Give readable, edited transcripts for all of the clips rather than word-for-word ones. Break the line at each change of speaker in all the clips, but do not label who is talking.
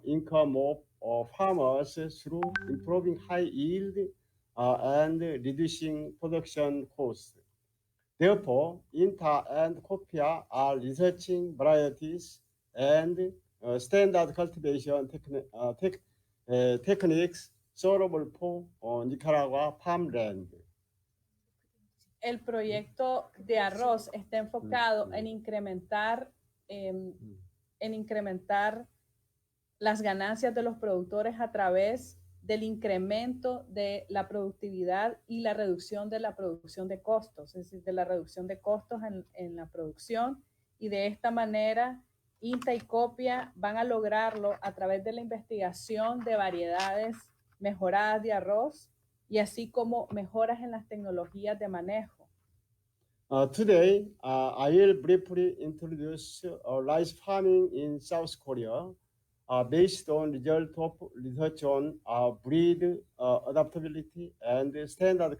income of farmers through improving high yield and reducing production costs. Therefore, INTA and COPIA are researching varieties and standard cultivation techniques suitable for Nicaragua farmland.
El proyecto de arroz está enfocado en incrementar las ganancias de los productores a través del incremento de la productividad y la reducción de la producción de costos, es decir, de la reducción de costos en la producción, y de esta manera INTA y COPIA van a lograrlo a través de la investigación de variedades mejoradas de arroz y así como mejoras en las tecnologías de manejo.
Today, I will briefly introduce rice farming in South Korea based on results of research on breed adaptability and standard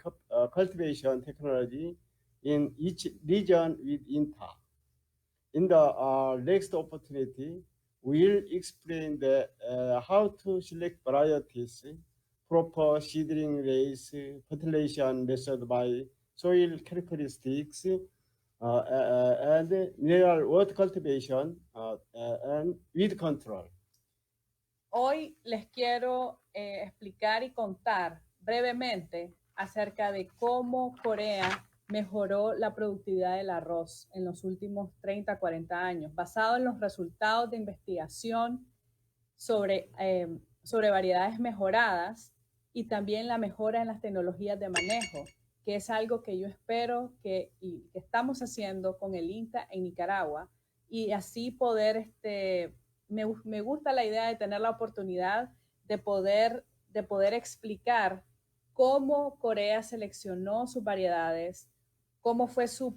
cultivation technology in each region with INTA. In the next opportunity, we'll explain how to select varieties, proper seedling rates, fertilization method by soil characteristics, and mineral water cultivation and weed control.
Hoy les quiero explicar y contar brevemente acerca de cómo Corea mejoró la productividad del arroz en los últimos 30, 40 años, basado en los resultados de investigación sobre variedades mejoradas y también la mejora en las tecnologías de manejo, que es algo que yo espero que estamos haciendo con el INTA en Nicaragua, y así poder, me gusta la idea de tener la oportunidad de poder explicar cómo Corea seleccionó sus variedades, cómo fue su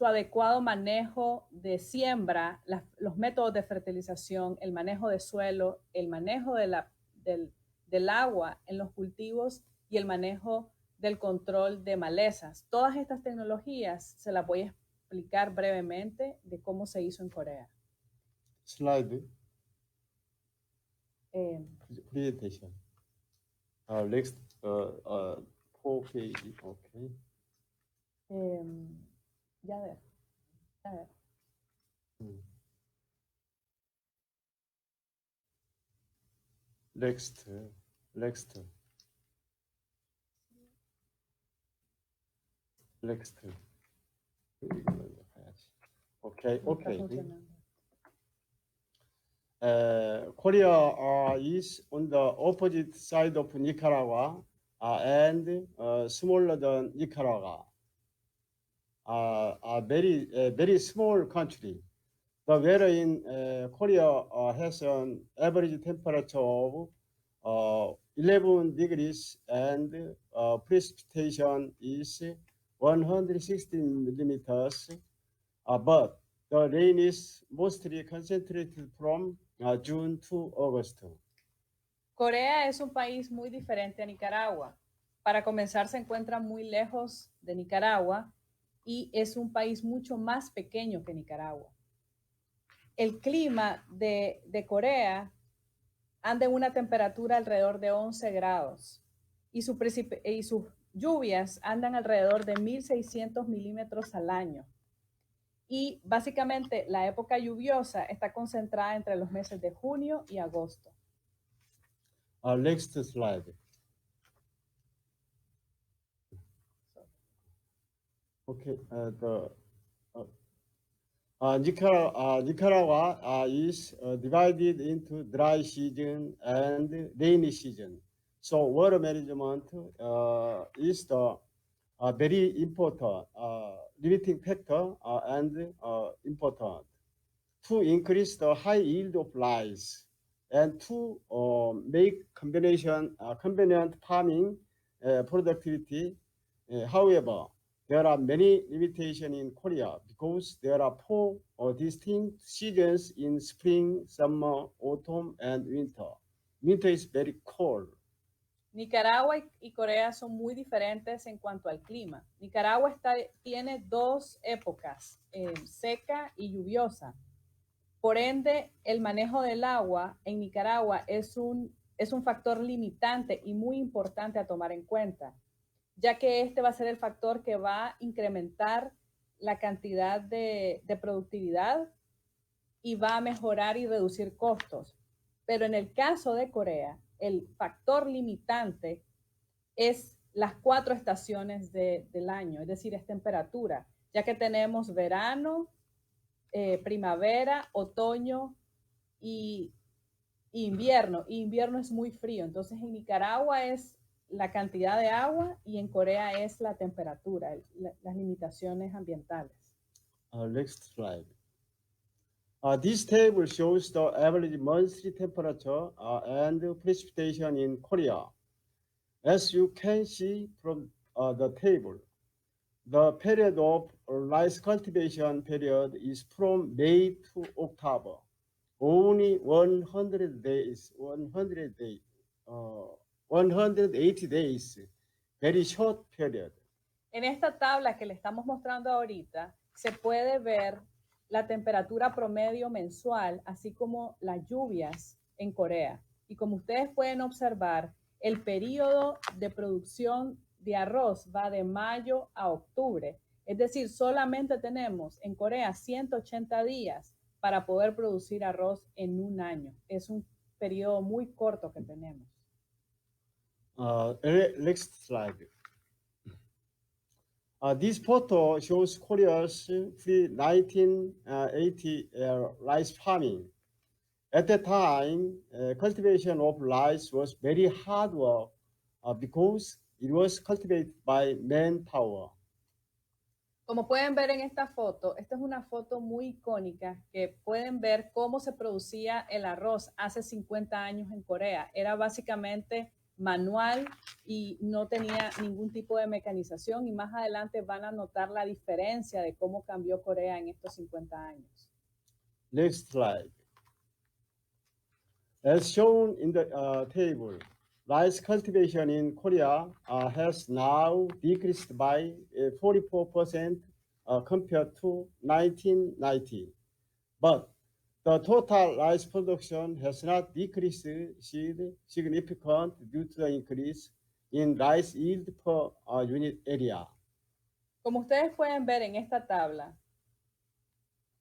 adecuado manejo de siembra, los métodos de fertilización, el manejo de suelo, el manejo del agua en los cultivos y el manejo del control de malezas. Todas estas tecnologías se las voy a explicar brevemente de cómo se hizo en Corea.
Slide. Presentation. Next, 4 page. Okay.
Ya ver.
Next. Okay. Korea is on the opposite side of Nicaragua and smaller than Nicaragua. A very small country. The weather in Korea has an average temperature of 11 degrees and precipitation is 160 millimeters, but the rain is mostly concentrated from June to August.
Corea es un país muy diferente a Nicaragua. Para comenzar, se encuentra muy lejos de Nicaragua y es un país mucho más pequeño que Nicaragua. El clima de Corea anda en una temperatura alrededor de 11 grados y sus lluvias andan alrededor de 1.600 milímetros al año. Y básicamente la época lluviosa está concentrada entre los meses de junio y agosto.
Next slide. Okay, Nicaragua is divided into dry season and rainy season. So water management is the very important limiting factor and important to increase the high yield of rice and to make convenient farming productivity. However, there are many limitations in Korea because there are 4 distinct seasons in spring, summer, autumn, and winter. Winter is very cold.
Nicaragua y Corea son muy diferentes en cuanto al clima. Nicaragua tiene 2 épocas, seca y lluviosa. Por ende, el manejo del agua en Nicaragua es un factor limitante y muy importante a tomar en cuenta, ya que este va a ser el factor que va a incrementar la cantidad de productividad y va a mejorar y reducir costos. Pero en el caso de Corea, el factor limitante es las 4 estaciones del año, es decir, es temperatura, ya que tenemos verano, primavera, otoño y invierno. Y invierno es muy frío. Entonces en Nicaragua es la cantidad de agua y en Corea es la temperatura, las limitaciones ambientales.
Next slide. This table shows the average monthly temperature and precipitation in Korea. As you can see from the table, the period of rice cultivation period is from May to October. Only 100 days, 180 days, very short period.
En esta tabla que le estamos mostrando ahorita, se puede ver la temperatura promedio mensual, así como las lluvias en Corea. Y como ustedes pueden observar, el periodo de producción de arroz va de mayo a octubre. Es decir, solamente tenemos en Corea 180 días para poder producir arroz en un año. Es un periodo muy corto que tenemos.
Next slide. This photo shows Korea's pre-1980 rice farming. At that time, cultivation of rice was very hard work because it was cultivated by manpower.
Como pueden ver en esta foto es una foto muy icónica que pueden ver cómo se producía el arroz hace 50 años en Corea. Era básicamente manual y no tenía ningún tipo de mecanización, y más adelante van a notar la diferencia de cómo cambió Corea en estos 50 años.
Next slide. As shown in the table, rice cultivation in Korea has now decreased by 44% compared to 1990. But the total rice production has not decreased significantly due to the increase in rice yield per unit area.
Como ustedes pueden ver en esta tabla,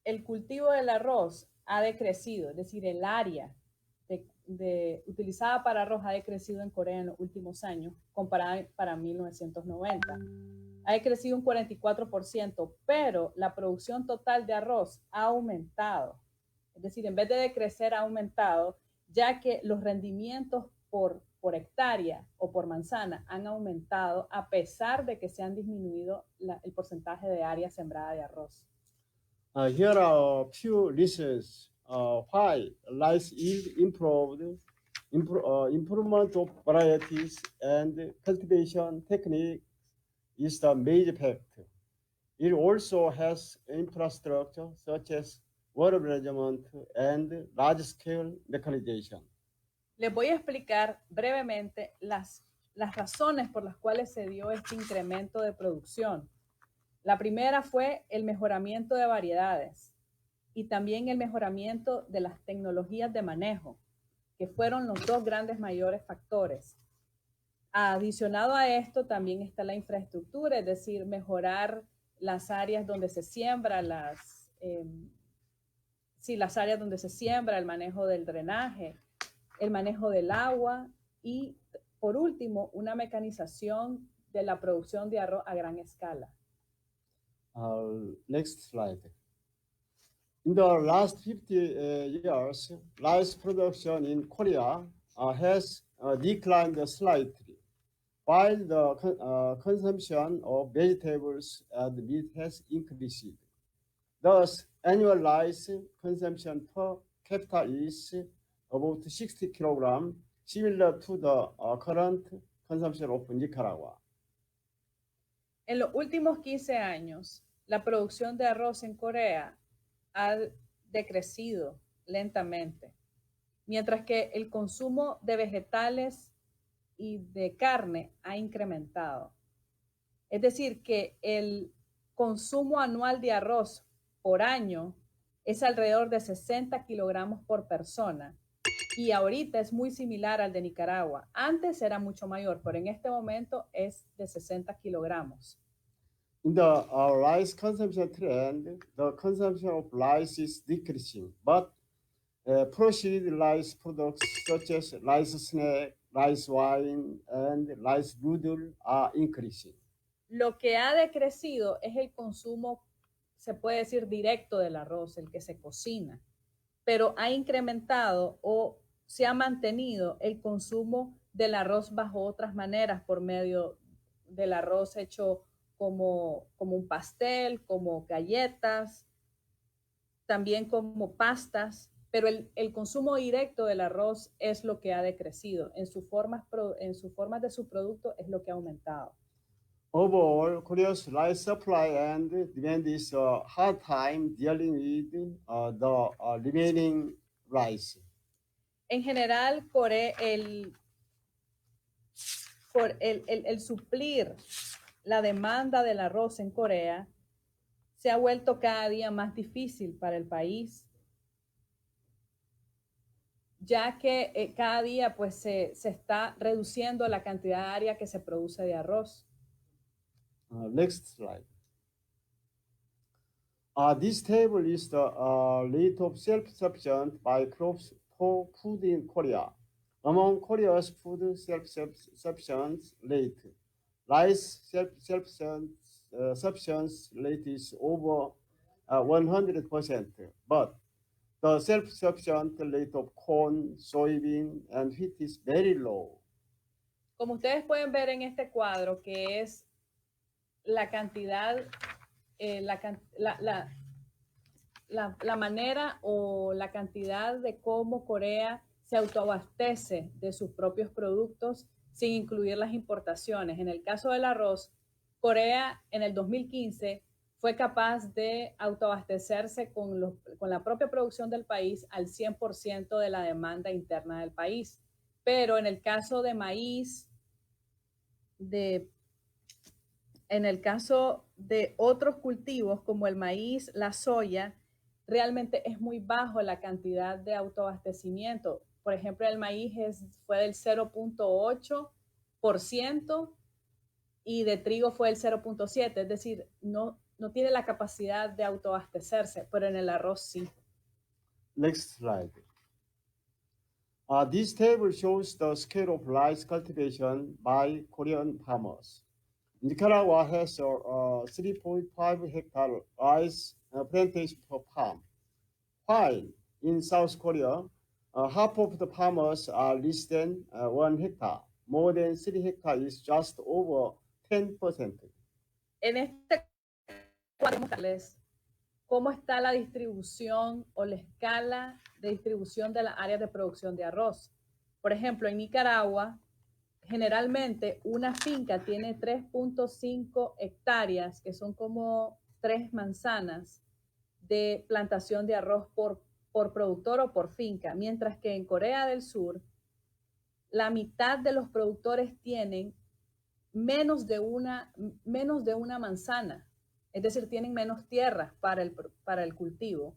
el cultivo del arroz ha decrecido, es decir, el área utilizada para arroz ha decrecido en Corea en los últimos años, comparada para 1990. Ha decrecido un 44%, pero la producción total de arroz ha aumentado. Es decir, en vez de decrecer, ha aumentado, ya que los rendimientos por hectárea o por manzana han aumentado a pesar de que se han disminuido el porcentaje de área sembrada de arroz.
Here are a few reasons why rice yield improved, improvement of varieties and cultivation technique is the major factor. It also has infrastructure such as water management and large-scale mechanization.
Les voy a explicar brevemente las razones por las cuales se dio este incremento de producción. La primera fue el mejoramiento de variedades y también el mejoramiento de las tecnologías de manejo, que fueron los dos grandes mayores factores. Adicionado a esto, también está la infraestructura, es decir, mejorar las áreas donde se siembra, las áreas donde se siembra, el manejo del drenaje, el manejo del agua y, por último, una mecanización de la producción de arroz a gran escala.
Next slide. In the last 50 years, rice production in Korea has declined slightly, while the consumption of vegetables and meat has increased. Thus, annual rice consumption per capita is about 60 kilograms, similar to the current consumption of Nicaragua.
En los últimos 15 años, la producción de arroz en Corea ha decrecido lentamente, mientras que el consumo de vegetales y de carne ha incrementado. Es decir, que el consumo anual de arroz por año es alrededor de 60 kilogramos por persona. Y ahorita es muy similar al de Nicaragua. Antes era mucho mayor, pero en este momento es de 60 kilogramos.
In the rice consumption trend, the consumption of rice is decreasing, but processed rice products such as rice snack, rice wine, and rice noodle are increasing.
Lo que ha decrecido es el consumo, se puede decir, directo del arroz, el que se cocina, pero ha incrementado o se ha mantenido el consumo del arroz bajo otras maneras por medio del arroz hecho como un pastel, como galletas, también como pastas, pero el consumo directo del arroz es lo que ha decrecido. En sus formas de su producto es lo que ha aumentado.
Overall, Korea's rice supply and demand is a hard time dealing with the remaining rice.
En general, el suplir la demanda del arroz en Corea se ha vuelto cada día más difícil para el país, ya que cada día pues, se está reduciendo la cantidad de área que se produce de arroz.
Next slide. This table is the rate of self-sufficient by crops for food in Korea. Among Korea's food self-sufficiency rate, rice self-sufficiency rate is over 100%, but the self-sufficient rate of corn, soybean, and wheat is very low.
Como ustedes pueden ver en este cuadro, que es la cantidad, la manera o la cantidad de cómo Corea se autoabastece de sus propios productos sin incluir las importaciones. En el caso del arroz, Corea en el 2015 fue capaz de autoabastecerse con la propia producción del país al 100% de la demanda interna del país. Pero en el caso de maíz, en el caso de otros cultivos como el maíz, la soya, realmente es muy bajo la cantidad de autoabastecimiento. Por ejemplo, el maíz fue del 0.8% y de trigo fue el 0.7%, es decir, no tiene la capacidad de autoabastecerse, pero en el arroz sí.
Next slide. This table shows the scale of rice cultivation by Korean farmers. Nicaragua has a 3.5 hectare rice plantation per farm, while in South Korea, half of the farmers are less than 1 hectare. More than 3 hectares is just over 10%.
En este cuadro mostrarles cómo está la distribución o la escala de distribución de las áreas de producción de arroz. Por ejemplo, en Nicaragua, generalmente una finca tiene 3.5 hectáreas, que son como 3 manzanas de plantación de arroz por productor o por finca, mientras que en Corea del Sur, la mitad de los productores tienen menos de una manzana, es decir, tienen menos tierra para el cultivo.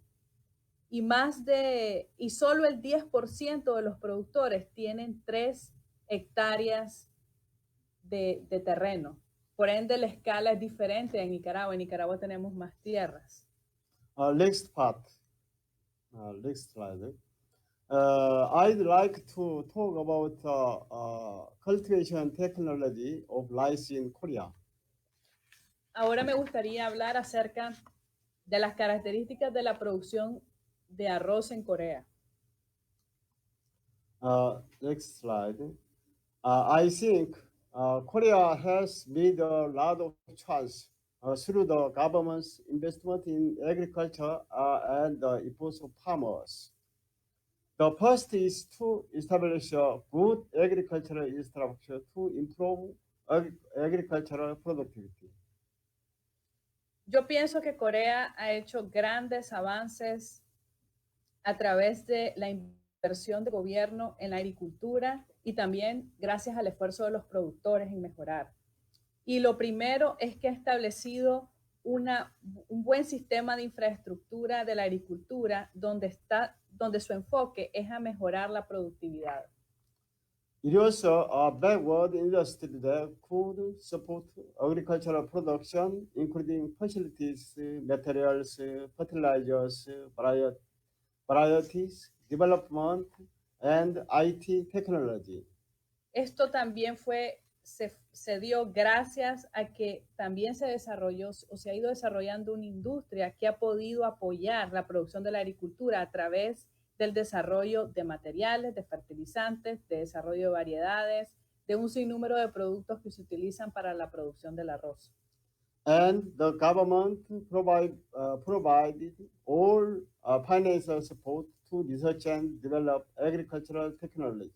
Y solo el 10% de los productores tienen 3 hectáreas de terreno. Por ende, la escala es diferente en Nicaragua. En Nicaragua tenemos más tierras.
Next part. Next slide. I'd like to talk about cultivation technology of rice in Korea.
Ahora me gustaría hablar acerca de las características de la producción de arroz en Corea.
Next slide. I think Korea has made a lot of choice through the government's investment in agriculture and the efforts of farmers. The first is to establish a good agricultural infrastructure to improve agricultural productivity.
Yo pienso que Corea ha hecho grandes avances a través de la inversión de gobierno en la agricultura y también gracias al esfuerzo de los productores en mejorar. Y lo primero es que ha establecido un buen sistema de infraestructura de la agricultura donde su enfoque es a mejorar la productividad.
It was a backward industry that could support agricultural production, including facilities, materials, fertilizers, varieties, development, and IT technology.
Esto también se dio gracias a que también se desarrolló o se ha ido desarrollando una industria que ha podido apoyar la producción de la agricultura a través del desarrollo de materiales, de fertilizantes, de desarrollo de variedades, de un sinnúmero de productos que se utilizan para la producción del arroz.
And the government provided all financial support to research and develop agricultural technology.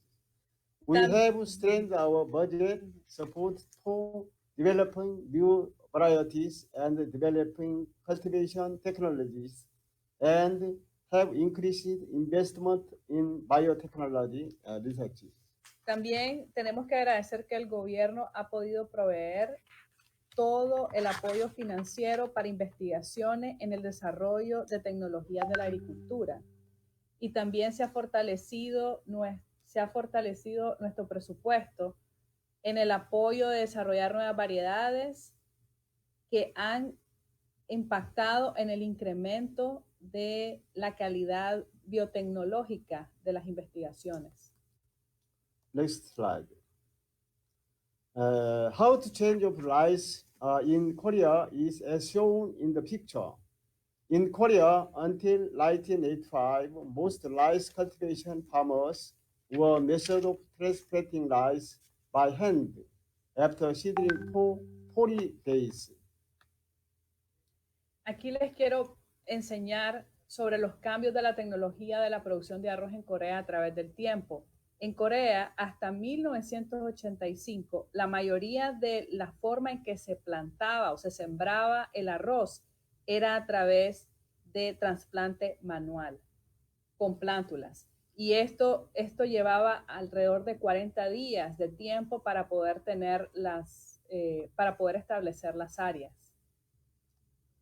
We have strengthened our budget support for developing new varieties and developing cultivation technologies, and have increased investment in biotechnology research.
También tenemos que agradecer que el gobierno ha podido proveer todo el apoyo financiero para investigaciones en el desarrollo de tecnologías de la agricultura. Y también se ha fortalecido nuestro presupuesto en el apoyo de desarrollar nuevas variedades que han impactado en el incremento de la calidad biotecnológica de las investigaciones.
Next slide. How to change of rice in Korea is as shown in the picture. In Korea, until 1985, most rice cultivation farmers were method of transplanting rice by hand after seedling for 40 days.
Aquí les quiero enseñar sobre los cambios de la tecnología de la producción de arroz en Corea a través del tiempo. En Corea, hasta 1985, la mayoría de la forma en que se plantaba o se sembraba el arroz era a través de trasplante manual, con plántulas. Y esto llevaba alrededor de 40 días de tiempo para poder para poder establecer las áreas.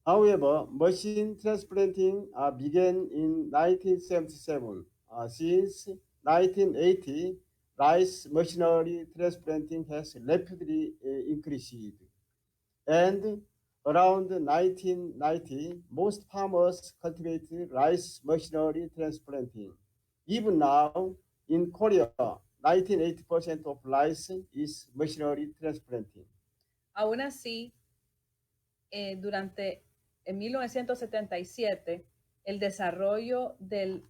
However, machine transplanting began in 1977. Since 1980, rice machinery transplanting has rapidly increased. And around 1990, most farmers cultivated rice machinery transplanting. Even now, in Korea, 1980% of rice is machinery transplanting.
Aún así, en 1977, el desarrollo del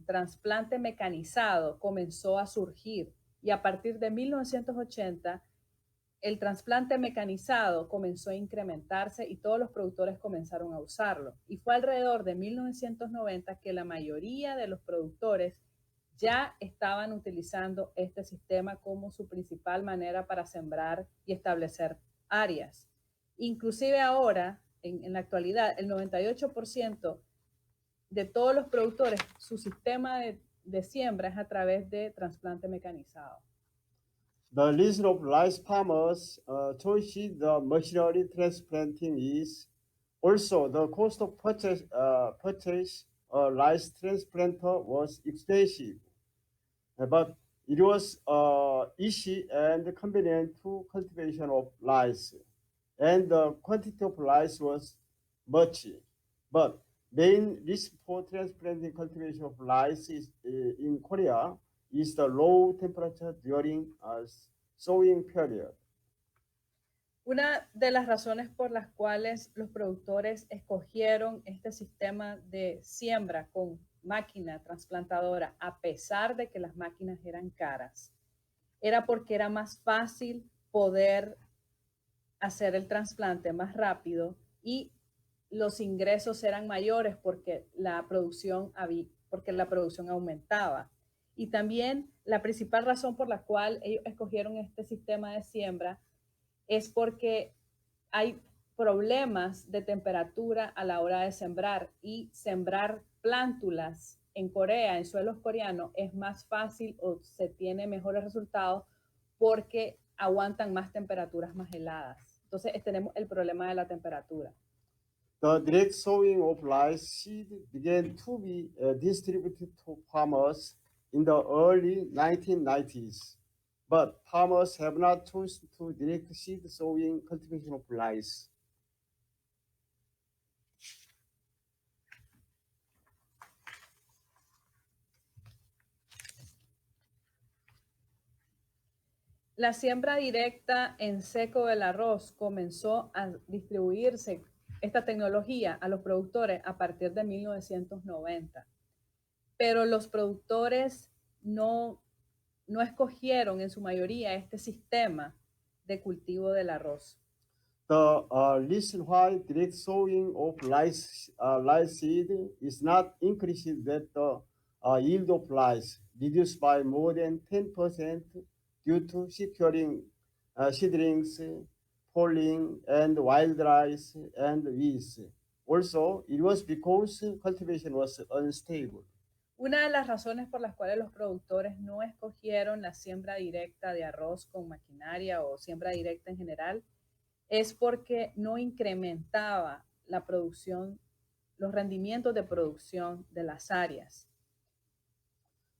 trasplante mecanizado comenzó a surgir y a partir de 1980 el trasplante mecanizado comenzó a incrementarse y todos los productores comenzaron a usarlo. Y fue alrededor de 1990 que la mayoría de los productores ya estaban utilizando este sistema como su principal manera para sembrar y establecer áreas. Inclusive ahora, en la actualidad, el 98% de todos los productores, su sistema de siembra es a través de trasplante mecanizado.
The list of rice farmers choosing the machinery transplanting is also the cost of purchase a rice transplanter was expensive, but it was easy and convenient to cultivation of rice, and the quantity of rice was much. But main risk for transplanting cultivation of rice in Korea is the low temperature during sowing period.
Una de las razones por las cuales los productores escogieron este sistema de siembra con máquina trasplantadora, a pesar de que las máquinas eran caras, era porque era más fácil poder hacer el trasplante más rápido y los ingresos eran mayores porque la producción aumentaba. Y también la principal razón por la cual ellos escogieron este sistema de siembra es porque hay problemas de temperatura a la hora de sembrar y sembrar plántulas en Corea, en suelos coreanos, es más fácil o se tiene mejores resultados porque aguantan más temperaturas más heladas. Entonces tenemos el problema de la temperatura.
The direct sowing of rice seed began to be distributed to farmers in the early 1990s, but farmers have not chosen to direct seed sowing cultivation of rice.
La siembra directa en seco del arroz comenzó a distribuirse esta tecnología a los productores a partir de 1990, pero los productores no escogieron en su mayoría este sistema de cultivo del arroz.
The reason why direct sowing of rice seed is not increased that the yield of rice reduced by more than 10% due to securing seedlings, polling, and wild rice and weeds. Also, it was because cultivation was unstable.
Una de las razones por las cuales los productores no escogieron la siembra directa de arroz con maquinaria o siembra directa en general es porque no incrementaba la producción, los rendimientos de producción de las áreas.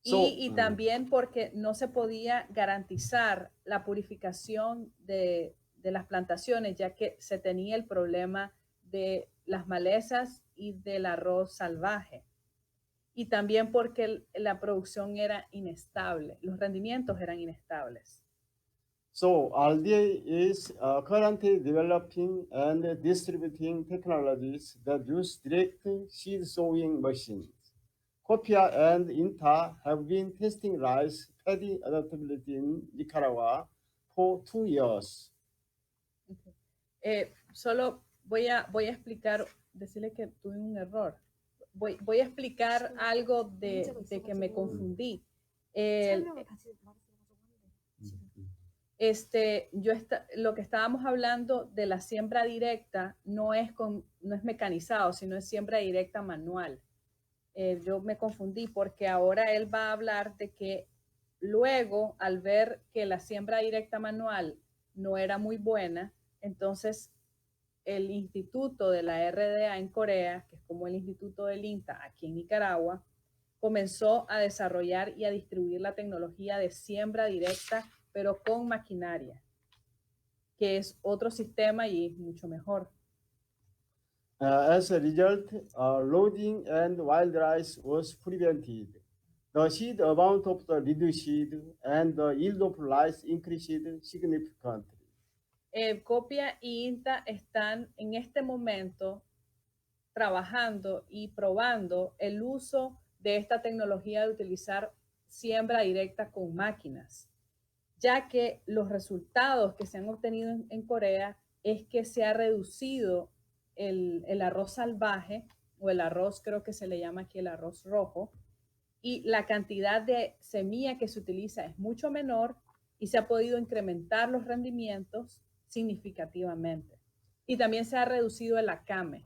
Y también porque no se podía garantizar la purificación de las plantaciones, ya que se tenía el problema de las malezas y del arroz salvaje. Y también porque la producción era inestable, los rendimientos eran inestables.
So RDA is currently developing and distributing technologies that use direct seed sowing machines. COPIA and INTA have been testing rice paddy adaptability in Nicaragua for 2 years.
Solo voy a explicar, decirle que tuve un error. Voy a explicar algo de que me confundí. Lo que estábamos hablando de la siembra directa no es mecanizado, sino es siembra directa manual. Yo me confundí porque ahora él va a hablar de que luego, al ver que la siembra directa manual no era muy buena, entonces el instituto de la RDA en Corea, que es como el instituto del INTA aquí en Nicaragua, comenzó a desarrollar y a distribuir la tecnología de siembra directa, pero con maquinaria, que es otro sistema y es mucho mejor.
As a result, loading and wild rice was prevented. The seed amount of the reduced and the yield of rice increased significantly.
COPIA y INTA están en este momento trabajando y probando el uso de esta tecnología de utilizar siembra directa con máquinas, ya que los resultados que se han obtenido en Corea es que se ha reducido el arroz salvaje, o el arroz, creo que se le llama aquí el arroz rojo, y la cantidad de semilla que se utiliza es mucho menor y se ha podido incrementar los rendimientos significativamente. Y también se ha reducido el acame.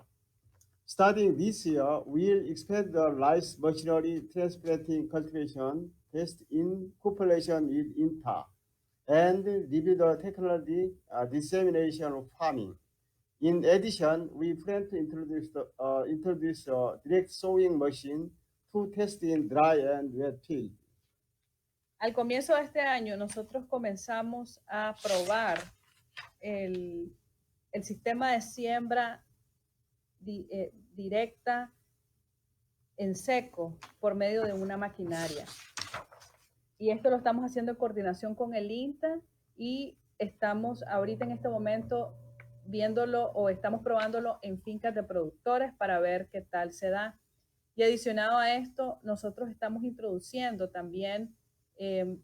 Starting this year, we'll expand the rice machinery transplanting cultivation test in cooperation with INTA and review the technology dissemination of farming. In addition, we plan to introduce a direct sowing machine to test in dry and wet field.
Al comienzo de este año, nosotros comenzamos a probar el sistema de siembra directa en seco por medio de una maquinaria. Y esto lo estamos haciendo en coordinación con el INTA y estamos ahorita en este momento viéndolo o estamos probándolo en fincas de productores para ver qué tal se da. Y adicionado a esto, nosotros estamos introduciendo también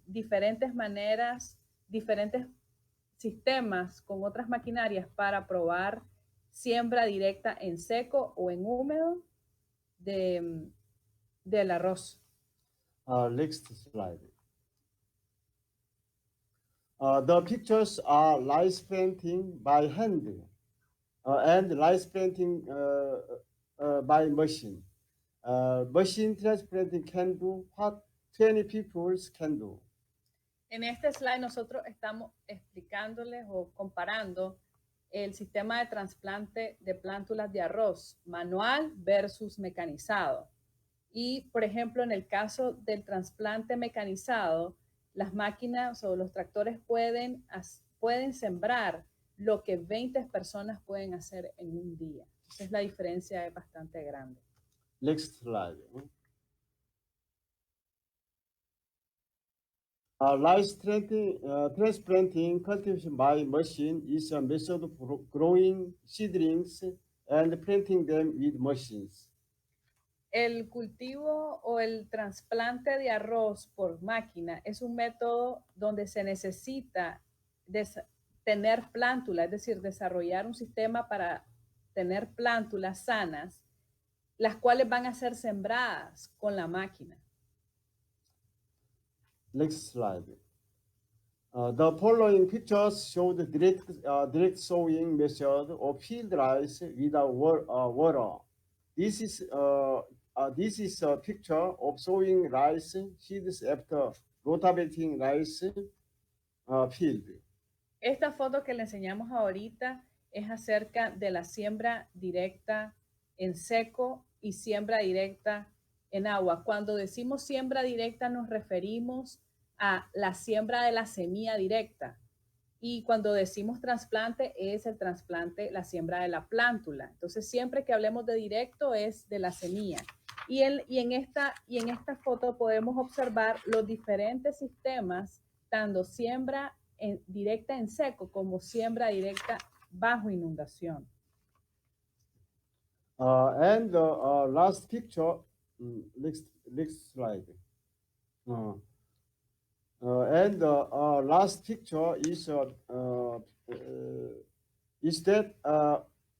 diferentes maneras, diferentes sistemas con otras maquinarias para probar siembra directa en seco o en húmedo del arroz.
Next slide. The pictures are rice planting by hand and rice planting by machine. Machine transplanting can do what 20 people can do.
En este slide nosotros estamos explicándoles o comparando el sistema de trasplante de plántulas de arroz, manual versus mecanizado. Y, por ejemplo, en el caso del trasplante mecanizado, las máquinas o los tractores pueden sembrar lo que 20 personas pueden hacer en un día. Entonces, la diferencia es bastante grande.
Next slide. Rice transplanting cultivation by machine is a method of growing seedlings and planting them with machines.
El cultivo o el trasplante de arroz por máquina es un método donde se necesita tener plántulas, es decir, desarrollar un sistema para tener plántulas sanas, las cuales van a ser sembradas con la máquina.
Next slide. The following pictures show the direct sowing method of field rice without water. This is a picture of sowing rice seeds after rotating rice field.
Esta foto que le enseñamos ahorita es acerca de la siembra directa en seco y siembra directa en agua. Cuando decimos siembra directa nos referimos a la siembra de la semilla directa. Y cuando decimos trasplante es el trasplante, la siembra de la plántula. Entonces siempre que hablemos de directo es de la semilla. Y en esta foto podemos observar los diferentes sistemas, tanto siembra directa en seco como siembra directa bajo inundación.
And the last picture, next slide. And the last picture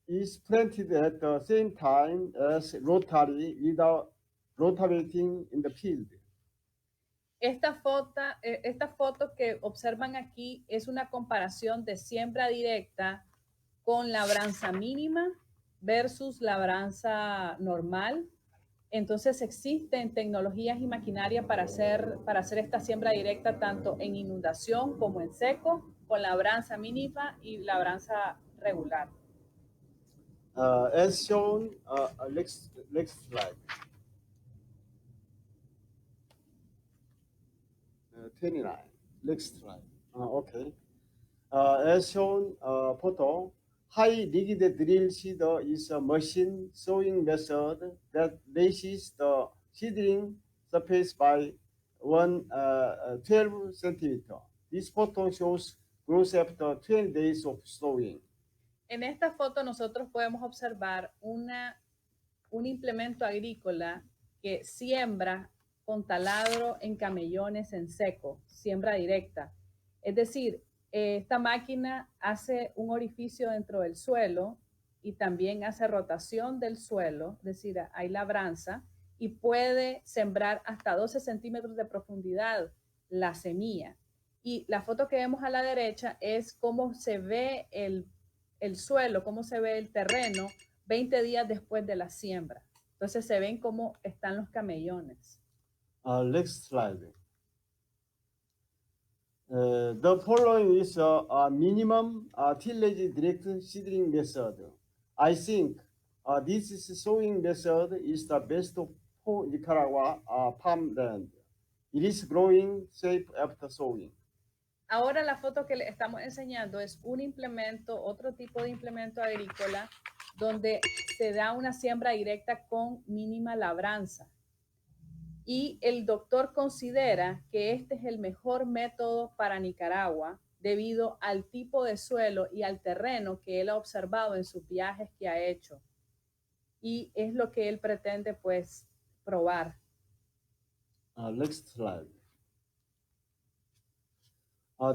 is planted at the same time as rotary without rotating in the field.
Esta foto que observan aquí es una comparación de siembra directa con labranza mínima versus labranza normal. Entonces existen tecnologías y maquinaria para hacer esta siembra directa tanto en inundación como en seco, con labranza mínima y labranza regular.
As shown, next slide. 29. Next slide. Okay. As shown, photo, high rigid drill seeder is a machine sowing method that raises the seedling surface by 12 centimeter. This photo shows growth after 12 days of sowing.
En esta foto nosotros podemos observar un implemento agrícola que siembra con taladro en camellones en seco, siembra directa. Es decir, esta máquina hace un orificio dentro del suelo y también hace rotación del suelo, es decir, hay labranza y puede sembrar hasta 12 centímetros de profundidad la semilla. Y la foto que vemos a la derecha es cómo se ve el suelo, cómo se ve el terreno 20 días después de la siembra. Entonces se ven cómo están los camellones.
Next slide. The following is a minimum tillage direct seedling method. I think this sowing method is the best for Nicaragua farmland. It is growing safe after sowing.
Ahora la foto que le estamos enseñando es un implemento, otro tipo de implemento agrícola donde se da una siembra directa con mínima labranza. Y el doctor considera que este es el mejor método para Nicaragua debido al tipo de suelo y al terreno que él ha observado en sus viajes que ha hecho. Y es lo que él pretende, pues, probar.
Next slide.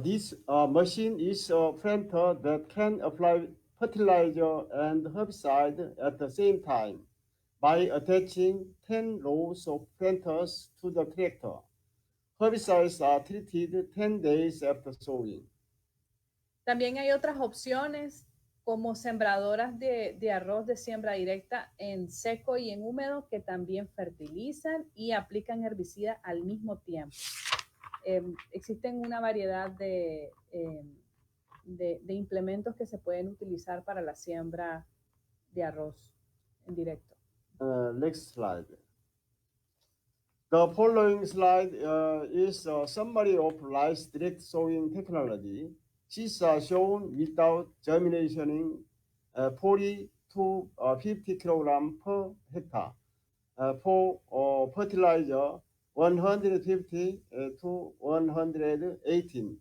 This machine is a planter that can apply fertilizer and herbicide at the same time by attaching 10 rows of planters to the tractor. Herbicides are treated 10 days after sowing.
También hay otras opciones como sembradoras de arroz de siembra directa en seco y en húmedo que también fertilizan y aplican herbicida al mismo tiempo. Existen una variedad de de implementos que se pueden utilizar para la siembra de arroz en directo.
Next slide. The following slide is a summary of rice direct sowing technology. Seeds are shown without germination, 40 to 50 kilogram per hectare. For fertilizer, 150 to 118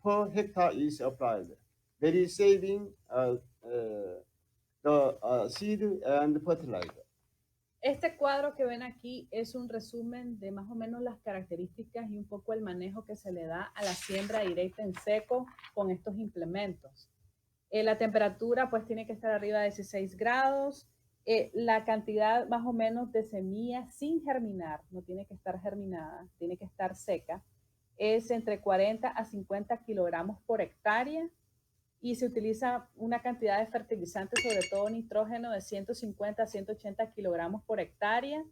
per hectare is applied. Very saving the seed and fertilizer.
Este cuadro que ven aquí es un resumen de más o menos las características y un poco el manejo que se le da a la siembra directa en seco con estos implementos. La temperatura pues tiene que estar arriba de 16 grados. La cantidad más o menos de semilla sin germinar, no tiene que estar germinada, tiene que estar seca, es entre 40 a 50 kilogramos por hectárea y se utiliza una cantidad de fertilizantes, sobre todo nitrógeno, de 150 a 180 kilogramos por hectárea,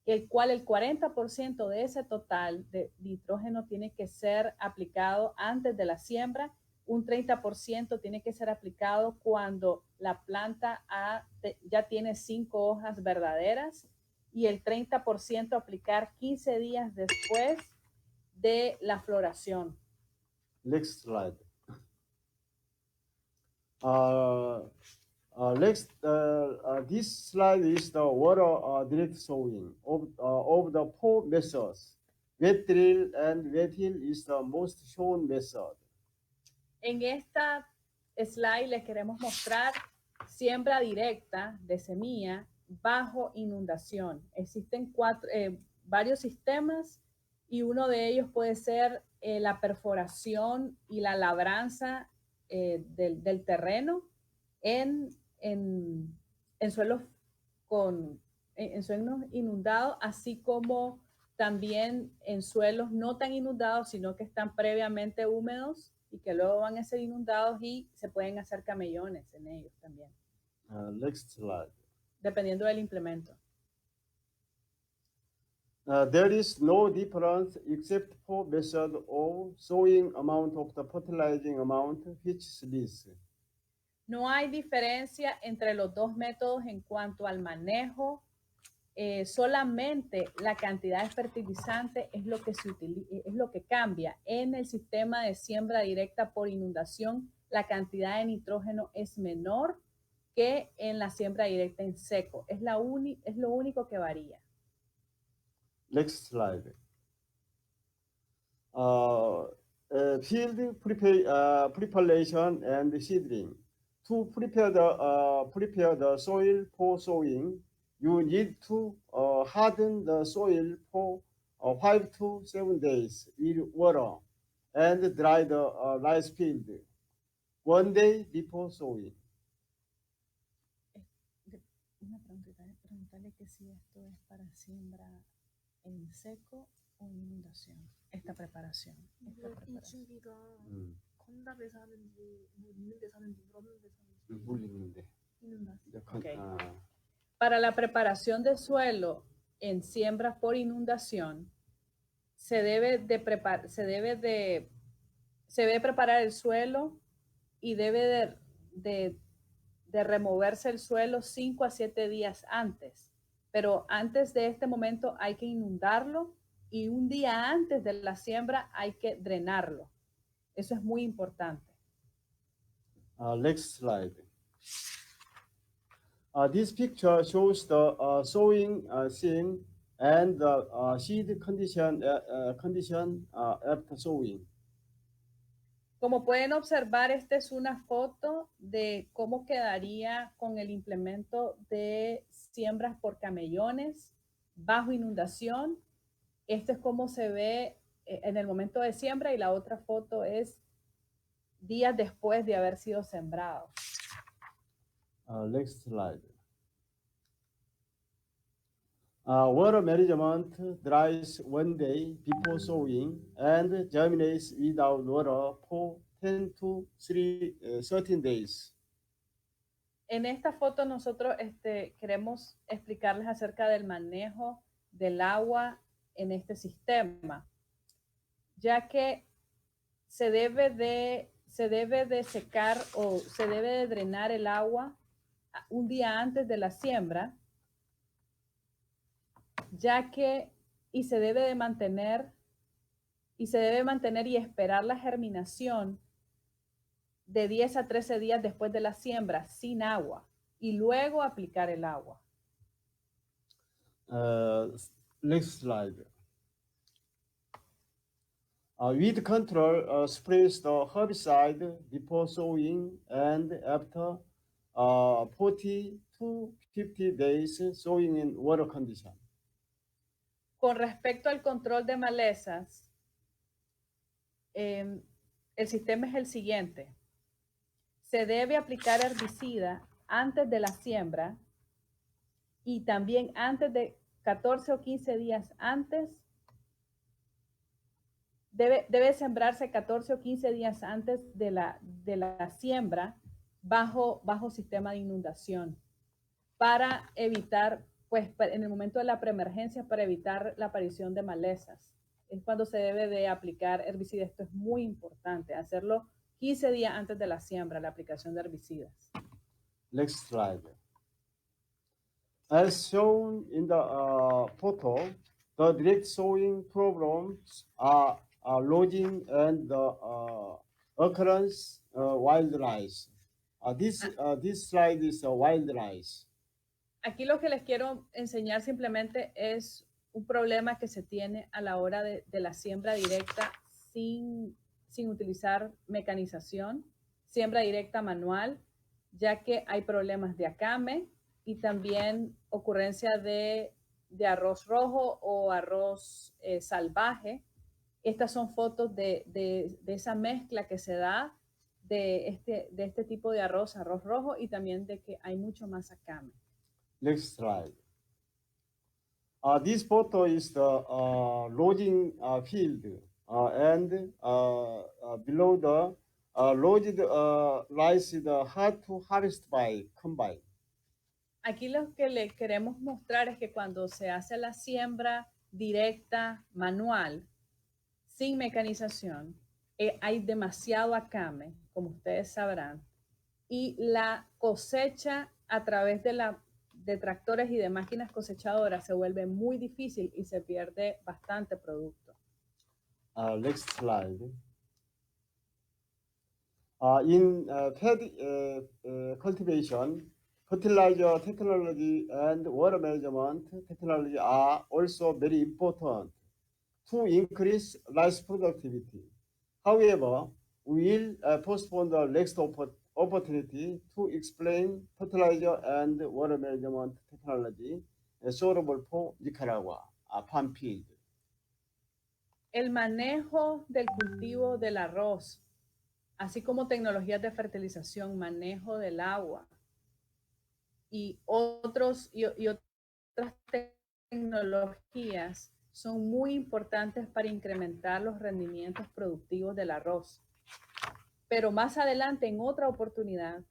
el cual el 40% de ese total de nitrógeno tiene que ser aplicado antes de la siembra, un 30% tiene que ser aplicado cuando la planta ya tiene 5 hojas verdaderas y el 30% aplicar 15 días después de la floración.
Next slide. This slide is the water direct sowing of the 4 methods. Wet drill and wet hill is the most shown method.
En esta slide les queremos mostrar siembra directa de semilla bajo inundación. Existen varios sistemas y uno de ellos puede ser la perforación y la labranza del terreno en suelos en suelos inundados, así como también en suelos no tan inundados, sino que están previamente húmedos y que luego van a ser inundados y se pueden hacer camellones en ellos también.
Next slide.
Dependiendo del implemento.
There is no difference except for method of sowing amount of the fertilizing amount which is less.
No hay diferencia entre los dos métodos en cuanto al manejo. Solamente la cantidad de fertilizante es lo que es lo que cambia. En el sistema de siembra directa por inundación, la cantidad de nitrógeno es menor que en la siembra directa en seco. Es lo único que varía.
Next slide. Field preparation and seedling. To prepare the soil for sowing, you need to harden the soil for 5 to 7 days with water and dry the rice field 1 day before sowing.
Una preguntita, preguntarle que si esto es para siembra en seco o en inundación, esta preparación.
이 준비가 건답에서 하는지 뭐 있는 데서 하는지 물 없는 데서 하는지
물 있는데.
있는다.
Okay. Para la preparación de suelo en siembra por inundación, se debe preparar el suelo y debe de removerse el suelo 5 a 7 días antes. Pero antes de este momento hay que inundarlo y un día antes de la siembra hay que drenarlo. Eso es muy importante.
Next slide. This picture shows the sowing scene and the seed condition after sowing.
Como pueden observar, esta es una foto de cómo quedaría con el implemento de siembras por camellones bajo inundación. Esto es cómo se ve en el momento de siembra y la otra foto es días después de haber sido sembrado.
Next slide. Water management dries 1 day before sowing and germinates without water for 10 to 13 days.
En esta foto nosotros queremos explicarles acerca del manejo del agua en este sistema, ya que se debe de se debe de secar o se debe de drenar el agua un día antes de la siembra, ya que se debe mantener y esperar la germinación de 10 a 13 días después de la siembra sin agua y luego aplicar el agua.
Next slide. Weed control sprays the herbicide before sowing and after 40 to 50 days sowing in water condition.
Con respecto al control de malezas, el sistema es el siguiente. Se debe aplicar herbicida antes de la siembra y también antes de 14 o 15 días antes. Debe sembrarse 14 o 15 días antes de la siembra bajo sistema de inundación para evitar, pues en el momento de la preemergencia, para evitar la aparición de malezas. Es cuando se debe de aplicar herbicida. Esto es muy importante, hacerlo 15 días antes de la siembra, la aplicación de herbicidas.
Next slide. As shown in the photo, the direct sowing problems are lodging and the occurrence wild rice. This slide is wild rice.
Aquí lo que les quiero enseñar simplemente es un problema que se tiene a la hora de la siembra directa sin utilizar mecanización, siembra directa manual, ya que hay problemas de acame y también ocurrencia de arroz rojo o arroz salvaje. Estas son fotos de esa mezcla que se da de este tipo de arroz rojo, y también de que hay mucho más acame.
Next slide. This photo is the lodging field, and below the lodged rice is hard to harvest by combine.
Aquí lo que le queremos mostrar es que cuando se hace la siembra directa manual, sin mecanización, hay demasiado acame, como ustedes sabrán, y la cosecha a través de tractores y de máquinas cosechadoras se vuelve muy difícil y se pierde bastante producto.
Next slide. In paddy cultivation, fertilizer technology and water management technology are also very important to increase rice productivity. However, we will postpone the next opportunity to explain fertilizer and water management technology suitable for Nicaragua farm field.
El manejo del cultivo del arroz, así como tecnologías de fertilización, manejo del agua y otras tecnologías son muy importantes para incrementar los rendimientos productivos del arroz. Pero más adelante, en otra oportunidad,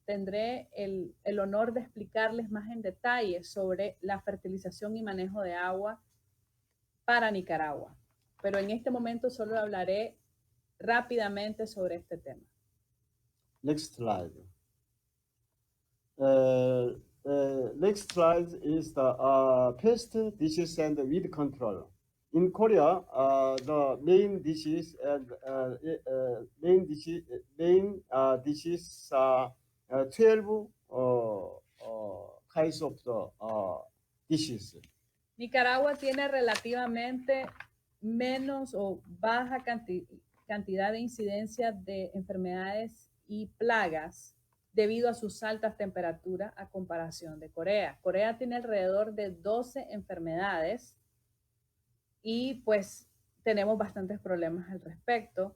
tendré el honor de explicarles más en detalle sobre la fertilización y manejo de agua para Nicaragua. Pero en este momento solo hablaré rápidamente sobre este tema.
Next slide. Next slide is the pest, disease, and weed control. In Korea, the main disease and disease 12 kinds of the disease.
Nicaragua tiene relativamente menos o baja cantidad de incidencia de enfermedades y plagas debido a sus altas temperaturas a comparación de Corea. Corea tiene alrededor de 12 enfermedades y pues tenemos bastantes problemas al respecto.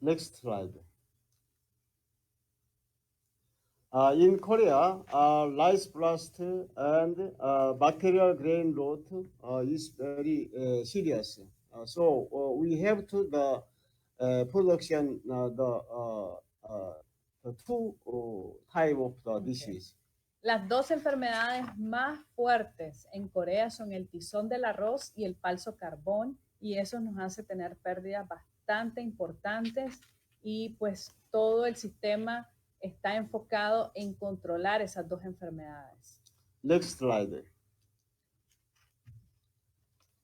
Next slide. In Korea, rice blast and bacterial grain rot is very serious. So we have to the production the two type of the disease.
Las dos enfermedades más fuertes en Corea son el tizón del arroz y el falso carbón, y eso nos hace tener pérdidas bastante importantes y pues todo el sistema está enfocado en controlar esas dos enfermedades.
Next slide.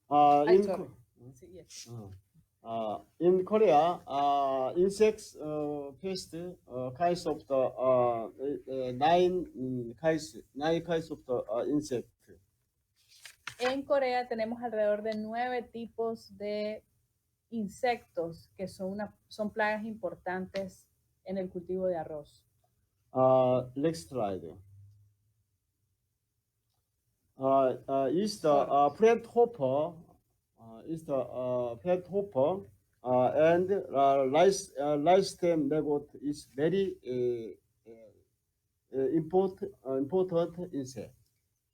Ay,
In,
sorry. Sí, yes.
in Korea, insects pest kinds of the nine kinds of the insect.
En Corea tenemos alrededor de 9 tipos de insectos que son plagas importantes en el cultivo de arroz.
Next slide. Is the
Sorry.
plant hopper? Is the plant hopper and rice stem maggot is very important insect.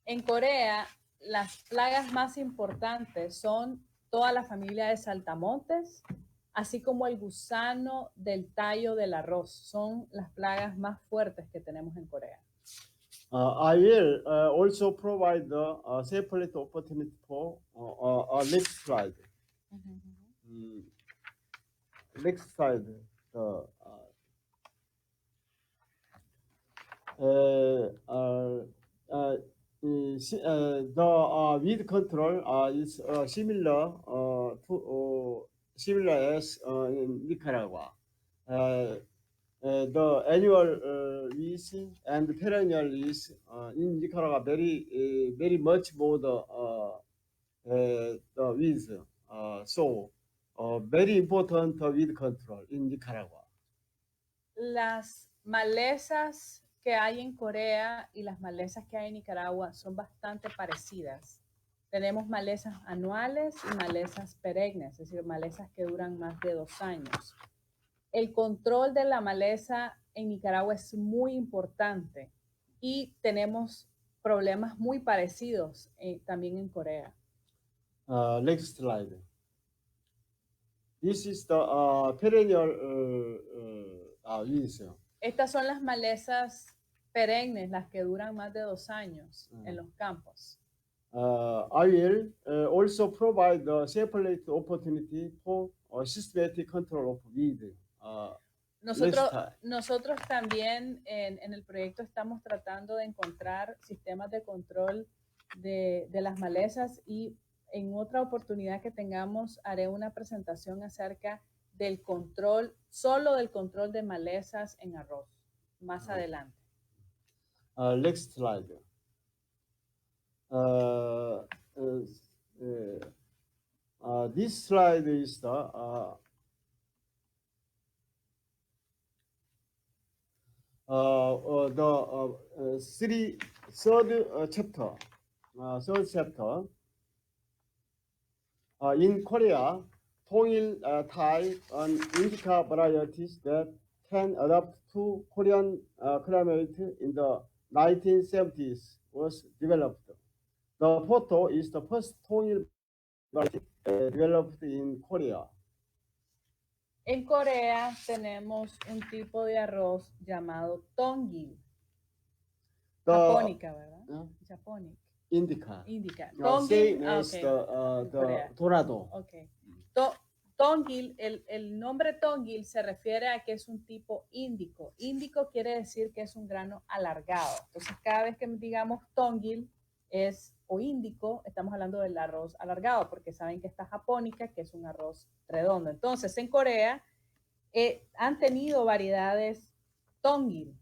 En Corea, las plagas más importantes son toda la familia de saltamontes, así como el gusano del tallo del arroz. Son las plagas más fuertes que tenemos en Corea.
I will also provide the separate opportunity for next slide. Next slide. The weed control is similar similar as in Nicaragua. The annual lease and perennial lease in Nicaragua very much more the weeds. So very important weed control in Nicaragua.
Las malezas que hay en Corea y las malezas que hay en Nicaragua son bastante parecidas. Tenemos malezas anuales y malezas perennes, es decir, malezas que duran más de 2 años. El control de la maleza en Nicaragua es muy importante y tenemos problemas muy parecidos también en Corea.
Next slide. This is the perennial weeds.
Estas son las malezas perennes, las que duran más de 2 años en los campos.
I will also provide the separate opportunity for systematic control of weed.
Nosotros también en el proyecto estamos tratando de encontrar sistemas de control de las malezas y en otra oportunidad que tengamos haré una presentación acerca del control, solo del control de malezas en arroz, más adelante.
Next slide. This slide is the third chapter. Third chapter. In Korea, 통일 type and indica varieties that can adapt to Korean climate in the 1970s was developed. The photo is the first 통일 variety developed in Korea.
En Corea tenemos un tipo de arroz llamado tongil. Japónica, ¿verdad? Japónica.
Indica.
Indica.
Same as the Dorado.
Okay. Tongil, el nombre tongil se refiere a que es un tipo índico. Índico quiere decir que es un grano alargado. Entonces, cada vez que digamos tongil o índico, estamos hablando del arroz alargado, porque saben que está japónica, que es un arroz redondo. Entonces, en Corea han tenido variedades tongil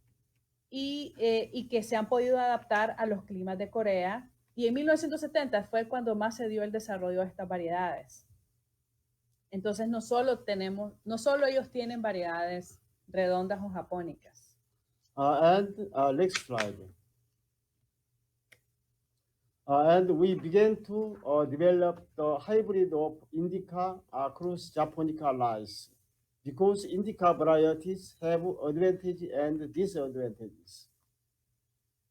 y que se han podido adaptar a los climas de Corea. Y en 1970 fue cuando más se dio el desarrollo de estas variedades. Entonces, no solo ellos tienen variedades redondas o japónicas.
Next slide. And we began to develop the hybrid of Indica cross Japonica rice because Indica varieties have advantages and disadvantages.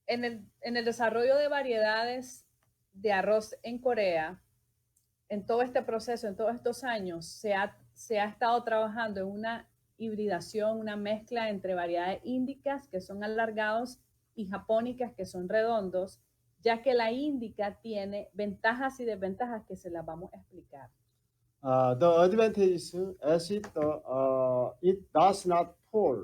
En el desarrollo de variedades de arroz en Corea, en todo este proceso, en todos estos años, se ha estado trabajando en una hibridación, una mezcla entre variedades índicas, que son alargados, y japónicas, que son redondos, ya que la índica tiene ventajas y desventajas que se las vamos a explicar.
The advantage is as it does not fall.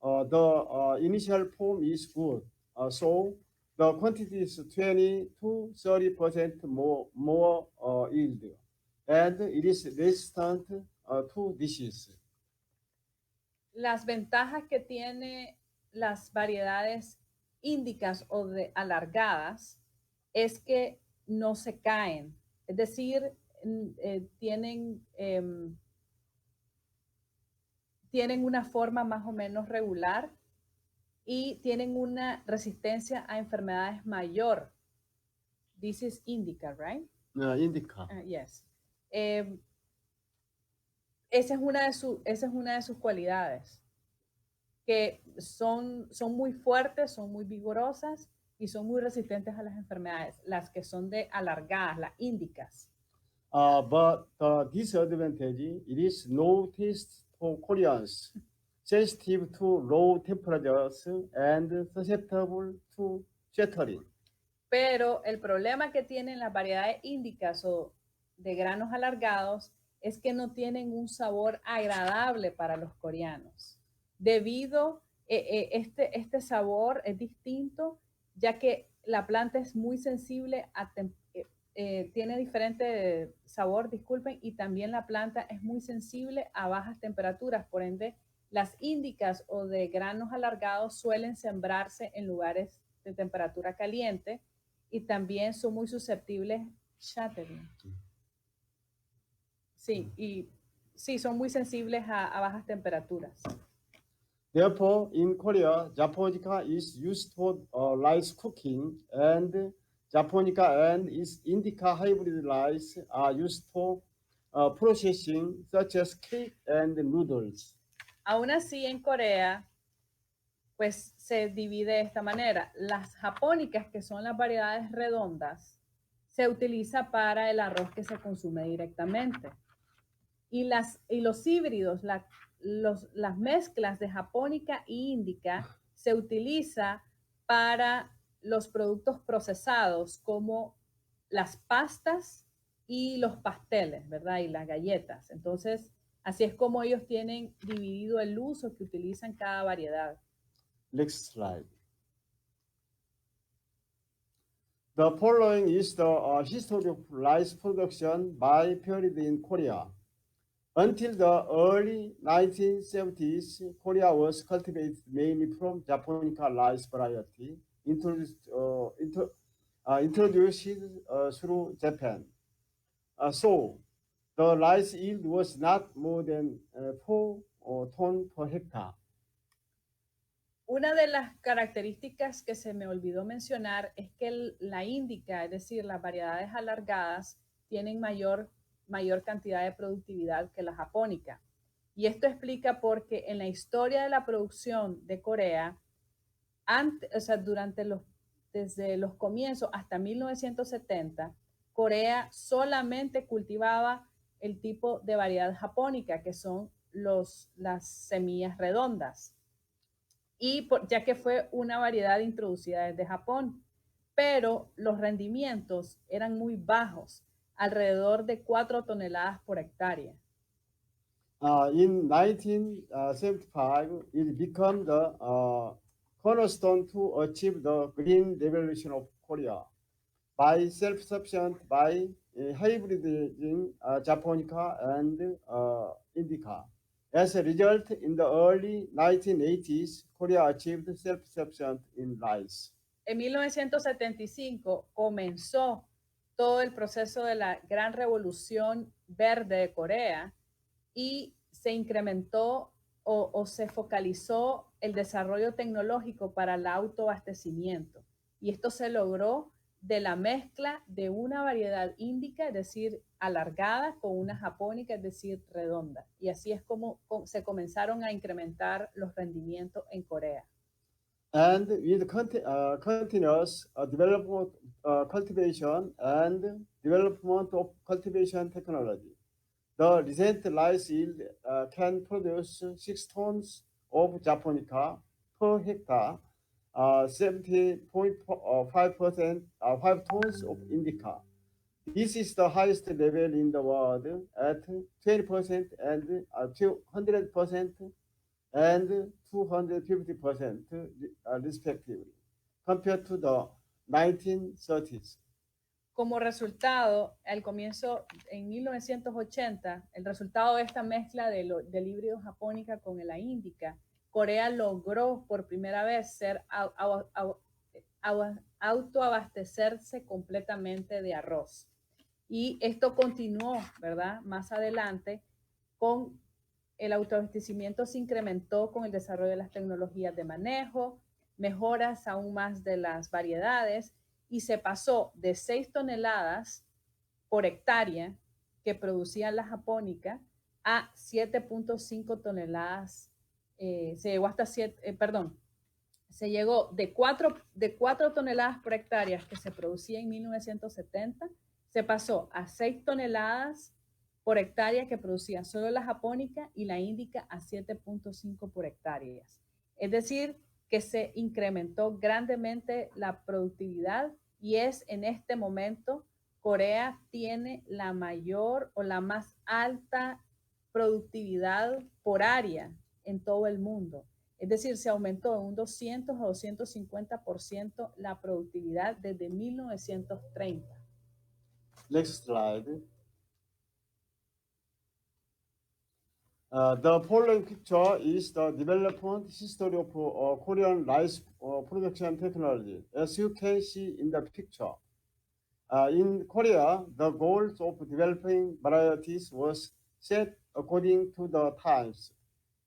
The initial form is good, so the quantity is 20 to 30% more yield, and it is resistant to disease.
Las ventajas que tiene las variedades índicas o de alargadas es que no se caen, es decir, tienen una forma más o menos regular y tienen una resistencia a enfermedades mayor. This is indica, right?
Indica.
Yes. Esa es una de sus cualidades, que son muy fuertes, son muy vigorosas y son muy resistentes a las enfermedades, las que son de alargadas, las índicas.
But the disadvantage, it is no taste for Koreans, sensitive to low temperatures and susceptible to shattering.
Pero el problema que tienen las variedades índicas o de granos alargados es que no tienen un sabor agradable para los coreanos. Debido este sabor es distinto, ya que la planta es muy sensible tiene diferente sabor, disculpen, y también la planta es muy sensible a bajas temperaturas. Por ende, las índicas o de granos alargados suelen sembrarse en lugares de temperatura caliente y también son muy susceptibles shattering. Sí, y sí, son muy sensibles a bajas temperaturas.
Therefore, in Korea, Japonica is used for rice cooking, and Japonica and its indica hybrid rice are used for processing, such as cake and noodles.
Aún así, en Corea, pues se divide de esta manera. Las japónicas, que son las variedades redondas, se utiliza para el arroz que se consume directamente. Y los híbridos, las mezclas de japónica y índica se utiliza para los productos procesados como las pastas y los pasteles, ¿verdad? Y las galletas. Entonces, así es como ellos tienen dividido el uso que utilizan cada variedad.
Next slide. The following is the history of rice production by period in Korea. Until the early 1970s, Korea was cultivated mainly from Japonica rice variety, introduced through Japan. So, the rice yield was not more than 4 tons per hectare.
Una de las características que se me olvidó mencionar es que la índica, es decir, las variedades alargadas, tienen mayor cantidad de productividad que la japónica. Y esto explica porque en la historia de la producción de Corea, desde los comienzos hasta 1970, Corea solamente cultivaba el tipo de variedad japónica, que son las semillas redondas. Ya que fue una variedad introducida desde Japón, pero los rendimientos eran muy bajos, alrededor de 4 toneladas por hectárea.
In 1975, it became the cornerstone to achieve the green revolution of Korea by self-sufficient by hybridizing Japonica and Indica. As a result, in the early 1980s, Korea achieved self-sufficient in rice.
En 1975 comenzó todo el proceso de la gran revolución verde de Corea y se incrementó o se focalizó el desarrollo tecnológico para el autoabastecimiento. Y esto se logró de la mezcla de una variedad índica, es decir, alargada, con una japónica, es decir, redonda. Y así es como se comenzaron a incrementar los rendimientos en Corea.
And with continuous development, cultivation and development of cultivation technology, the recent rice yield can produce 6 tons of Japonica per hectare, 70.5%, 5 tons of Indica. This is the highest level in the world at 20% and 200% and 250% respectively, compared to the 1930s.
Como resultado, al comienzo, en 1980, el resultado de esta mezcla del híbrido japónica con la índica, Corea logró por primera vez autoabastecerse completamente de arroz. Y esto continuó, ¿verdad? Más adelante, con el autoabastecimiento se incrementó con el desarrollo de las tecnologías de manejo, mejoras aún más de las variedades, y se pasó de 6 toneladas por hectárea que producía la japónica a 7.5 toneladas. Se llegó hasta 7, se llegó de 4 toneladas por hectárea que se producía en 1970, se pasó a 6 toneladas por hectárea que producía solo la japónica y la índica a 7.5 por hectárea. Es decir, que se incrementó grandemente la productividad y es en este momento Corea tiene la mayor o la más alta productividad por área en todo el mundo. Es decir, se aumentó en un 200 a 250% la productividad desde 1930.
Next slide. The following picture is the development history of Korean rice production technology. As you can see in the picture, in Korea, the goals of developing varieties was set according to the times.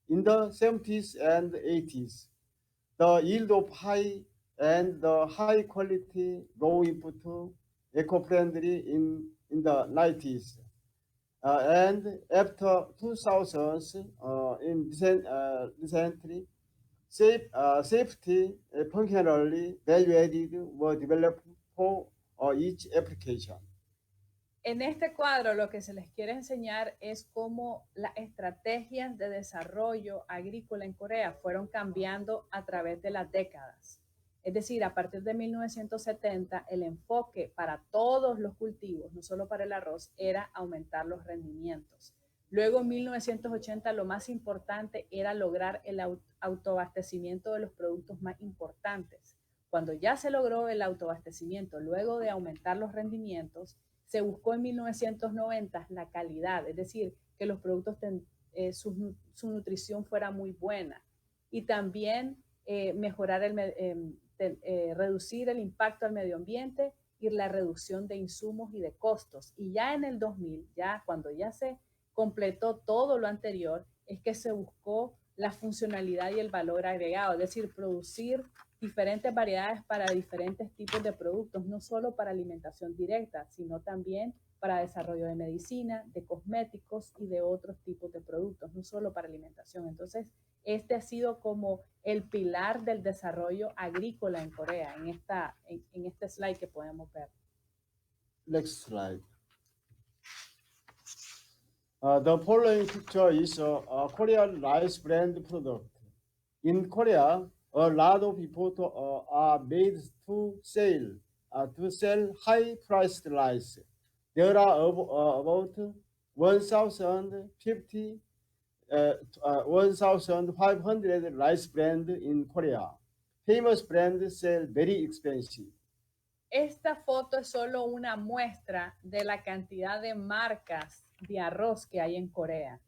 In the 70s and 80s, the yield of high and the high quality raw input eco-friendly in the 90s. And after 2000s, recently, safety, functionally value-added were developed for each application.
En este cuadro lo que se les quiere enseñar es cómo las estrategias de desarrollo agrícola en Corea fueron cambiando a través de las décadas. Es decir, a partir de 1970, el enfoque para todos los cultivos, no solo para el arroz, era aumentar los rendimientos. Luego, en 1980, lo más importante era lograr el autoabastecimiento de los productos más importantes. Cuando ya se logró el autoabastecimiento, luego de aumentar los rendimientos, se buscó en 1990 la calidad, es decir, que los productos su nutrición fuera muy buena y también mejorar reducir el impacto al medio ambiente y la reducción de insumos y de costos. Y ya en el 2000, cuando ya se completó todo lo anterior, es que se buscó la funcionalidad y el valor agregado, es decir, producir diferentes variedades para diferentes tipos de productos, no solo para alimentación directa, sino también para desarrollo de medicina, de cosméticos y de otros tipos de productos, no solo para alimentación. Entonces, este ha sido como el pilar del desarrollo agrícola en Corea, en este slide que podemos ver.
Next slide. The following picture is a Korean rice brand product. In Korea, a lot of imports are made to sell high-priced rice. There are about 1,500 rice brands in Korea. Famous brands sell very expensive.
Esta foto es solo una muestra de la cantidad de marcas de arroz que hay en Corea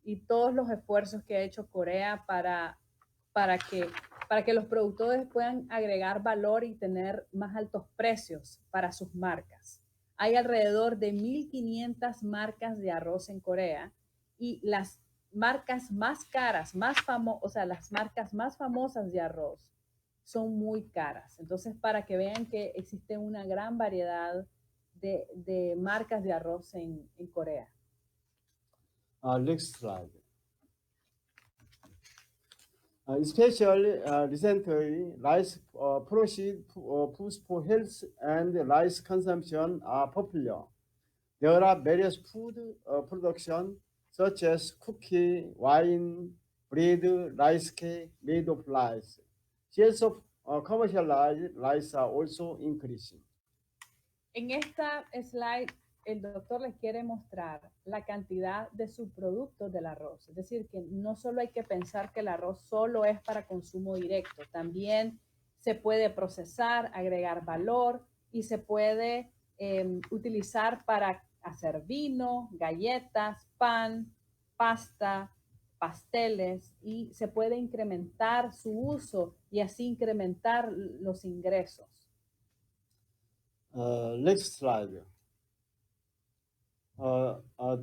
y todos los esfuerzos que ha hecho Corea para que los productores puedan agregar valor y tener más altos precios para sus marcas. Hay alrededor de 1.500 marcas de arroz en Corea y las marcas más caras, las marcas más famosas de arroz son muy caras. Entonces, para que vean que existe una gran variedad de marcas de arroz en Corea.
Next slide. Especially recently, rice foods for health and rice consumption are popular. There are various food production such as cookie, wine, bread, rice cake made of rice. Sales of commercialized rice are also increasing.
En esta slide, el doctor les quiere mostrar la cantidad de subproductos del arroz. Es decir, que no solo hay que pensar que el arroz solo es para consumo directo, también se puede procesar, agregar valor y se puede utilizar para hacer vino, galletas, pan, pasta, pasteles, y se puede incrementar su uso y así incrementar los ingresos.
Next slide.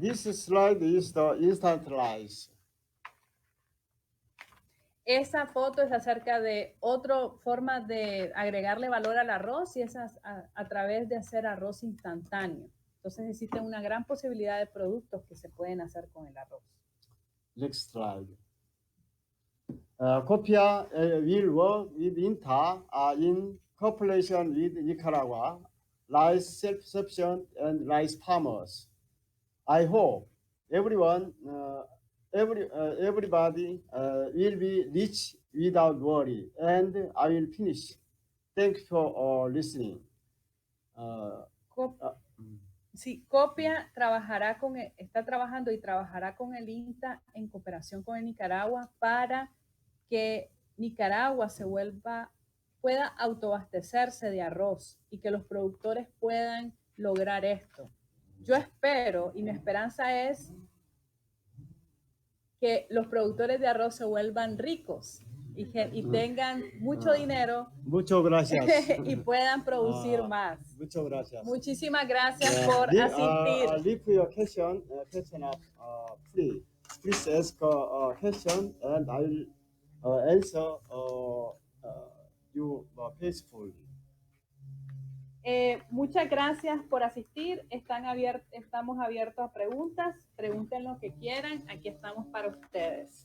This slide is the instant rice.
Esa foto es acerca de otra forma de agregarle valor al arroz y es a través de hacer arroz instantáneo. Entonces existe una gran posibilidad de productos que se pueden hacer con el arroz.
Next slide. Copia will work with INTA in cooperation with Nicaragua, rice self-sufficient and rice farmers. I hope everybody will be rich without worry, and I will finish. Thank you for listening.
Sí, Copia está trabajando y trabajará con el INTA en cooperación con el Nicaragua para que Nicaragua pueda autoabastecerse de arroz y que los productores puedan lograr esto. Yo espero, y mi esperanza es que los productores de arroz se vuelvan ricos y tengan mucho dinero.
Muchas gracias.
Y puedan producir más.
Muchas gracias.
Muchísimas gracias por asistir.
Leave your question up free. Please ask a question and I will answer you peacefully.
Muchas gracias por asistir. Estamos abiertos a preguntas. Pregunten lo que quieran. Aquí estamos para ustedes.